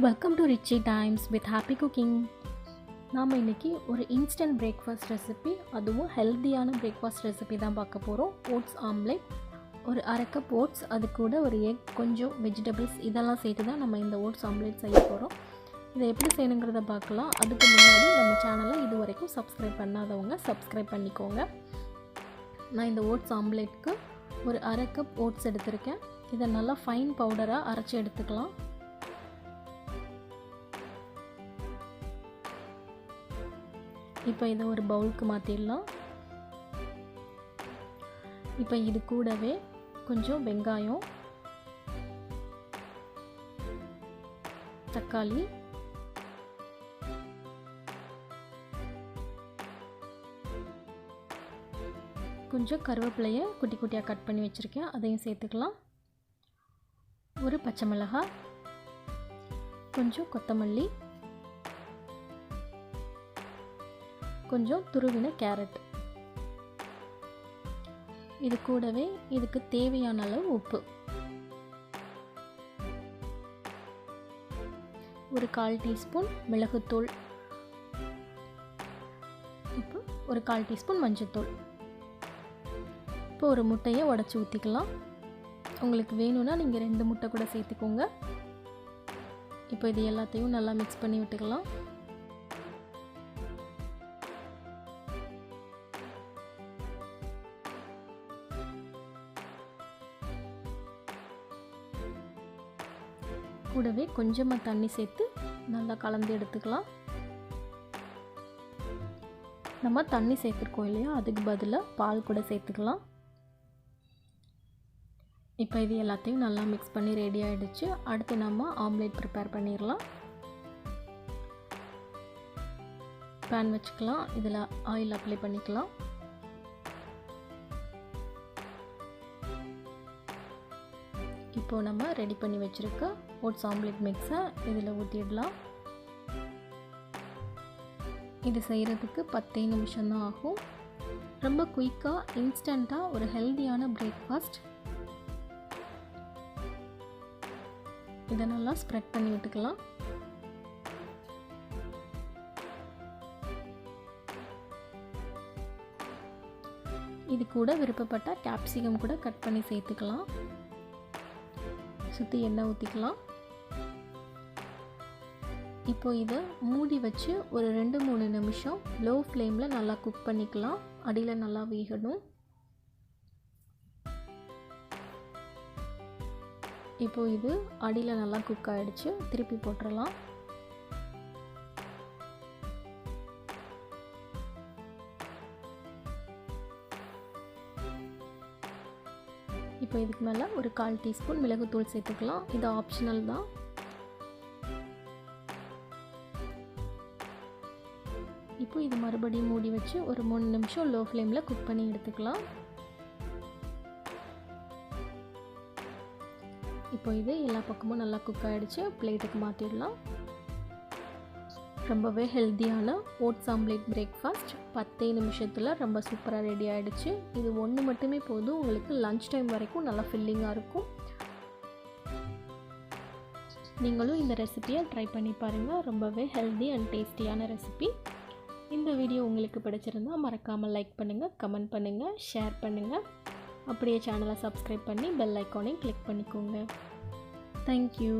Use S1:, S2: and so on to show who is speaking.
S1: Welcome to rich times with happy cooking. நாம் இன்றைக்கி ஒரு இன்ஸ்டன்ட் பிரேக்ஃபாஸ்ட் ரெசிபி, அதுவும் ஹெல்த்தியான பிரேக்ஃபாஸ்ட் ரெசிபி தான் பார்க்க போகிறோம். ஓட்ஸ் ஆம்லேட், ஒரு அரை கப் ஓட்ஸ், அது கூட ஒரு எக், கொஞ்சம் வெஜிடபிள்ஸ், இதெல்லாம் சேர்த்து தான் நம்ம இந்த ஓட்ஸ் ஆம்லேட் செய்ய போகிறோம். இதை எப்படி செய்யணுங்கிறத பார்க்கலாம். அதுக்கு முன்னாடி நம்ம சேனலை இது வரைக்கும் சப்ஸ்கிரைப் பண்ணாதவங்க சப்ஸ்கிரைப் பண்ணிக்கோங்க. நான் இந்த ஓட்ஸ் ஆம்லேட்க்கு ஒரு அரை கப் ஓட்ஸ் எடுத்திருக்கேன். இதை நல்லா ஃபைன் பவுடராக அரைச்சி எடுத்துக்கலாம். இப்போ இதை ஒரு பவுலுக்கு மாற்றிடலாம். இப்போ இது கூடவே கொஞ்சம் வெங்காயம், தக்காளி, கொஞ்சம் கருவேப்பிலையை குட்டி குட்டியாக கட் பண்ணி வச்சுருக்கேன், அதையும் சேர்த்துக்கலாம். ஒரு பச்சை மிளகாய், கொஞ்சம் கொத்தமல்லி, கொஞ்சம் துருவின கேரட், இது கூடவே இதுக்கு தேவையான அளவு உப்பு, ஒரு 1/4 டீஸ்பூன் மிளகுத்தூள், இப்போ ஒரு 1/4 டீஸ்பூன் மஞ்சள்தூள். இப்போ ஒரு முட்டையை உடைச்சி ஊற்றிக்கலாம். உங்களுக்கு வேணும்னா நீங்கள் 2 முட்டை கூட சேர்த்துக்கோங்க. இப்போ இது எல்லாத்தையும் நல்லா மிக்ஸ் பண்ணி விட்டுக்கலாம். கூடவே கொஞ்சமாக தண்ணி சேர்த்து நல்லா கலந்து எடுத்துக்கலாம். நம்ம தண்ணி சேர்த்துருக்கோம் இல்லையா, அதுக்கு பதிலாக பால் கூட சேர்த்துக்கலாம். இப்போ இது எல்லாத்தையும் நல்லா மிக்ஸ் பண்ணி ரெடி ஆகிடுச்சு. அடுத்து நம்ம ஆம்லேட் ப்ரிப்பேர் பண்ணிடலாம். பேன் வச்சுக்கலாம். இதில் ஆயில் அப்ளை பண்ணிக்கலாம். இப்போ நம்ம ரெடி பண்ணி வச்சுருக்க ஓட்ஸ் ஆம்லேட் மிக்ஸை இதில் ஊற்றிடலாம். இது செய்கிறதுக்கு 10 நிமிஷம் தான் ஆகும். ரொம்ப குயிக்காக, இன்ஸ்டண்ட்டாக ஒரு ஹெல்த்தியான பிரேக்ஃபாஸ்ட். இதை நல்லா ஸ்ப்ரெட் பண்ணி விட்டுக்கலாம். இது கூட விருப்பப்பட்டால் கேப்சிகம் கூட கட் பண்ணி சேர்த்துக்கலாம். சுற்றி எண்ணெய் ஊற்றிக்கலாம். இப்போ இதை மூடி வச்சு ஒரு 2-3 நிமிஷம் லோ ஃப்ளேமில் நல்லா குக் பண்ணிக்கலாம். அடியில் நல்லா வேகணும். இப்போ இது அடியில் நல்லா குக் ஆகிடுச்சு. திருப்பி போட்டுடலாம். இப்போ இதுக்கு மேலே ஒரு 1/4 டீஸ்பூன் மிளகுத்தூள் சேர்த்துக்கலாம். இது ஆப்ஷனல் தான். இப்போ இது மறுபடியும் மூடி வச்சு ஒரு 3 நிமிஷம் லோ ஃப்ளேமில் குக் பண்ணி எடுத்துக்கலாம். இப்போ இது எல்லா பக்கமும் நல்லா குக் ஆகிடுச்சு. பிளேட்டுக்கு மாற்றிடலாம். ரொம்பவே ஹெல்த்தியான ஓட்ஸ் ஆம்லேட் பிரேக்ஃபாஸ்ட் 10 நிமிஷத்தில் ரொம்ப சூப்பராக ரெடி ஆகிடுச்சு. இது ஒன்று மட்டுமே போதும், உங்களுக்கு லன்ச் டைம் வரைக்கும் நல்லா ஃபில்லிங்காக இருக்கும். நீங்களும் இந்த ரெசிபியை ட்ரை பண்ணி பாருங்கள். ரொம்பவே ஹெல்த்தி அண்ட் டேஸ்டியான ரெசிபி. இந்த வீடியோ உங்களுக்கு பிடிச்சிருந்தால் மறக்காமல் லைக் பண்ணுங்கள், கமெண்ட் பண்ணுங்கள், ஷேர் பண்ணுங்கள். அப்படியே சேனலை சப்ஸ்கிரைப் பண்ணி பெல் ஐக்கானையும் கிளிக் பண்ணிக்கோங்க. தேங்க்யூ.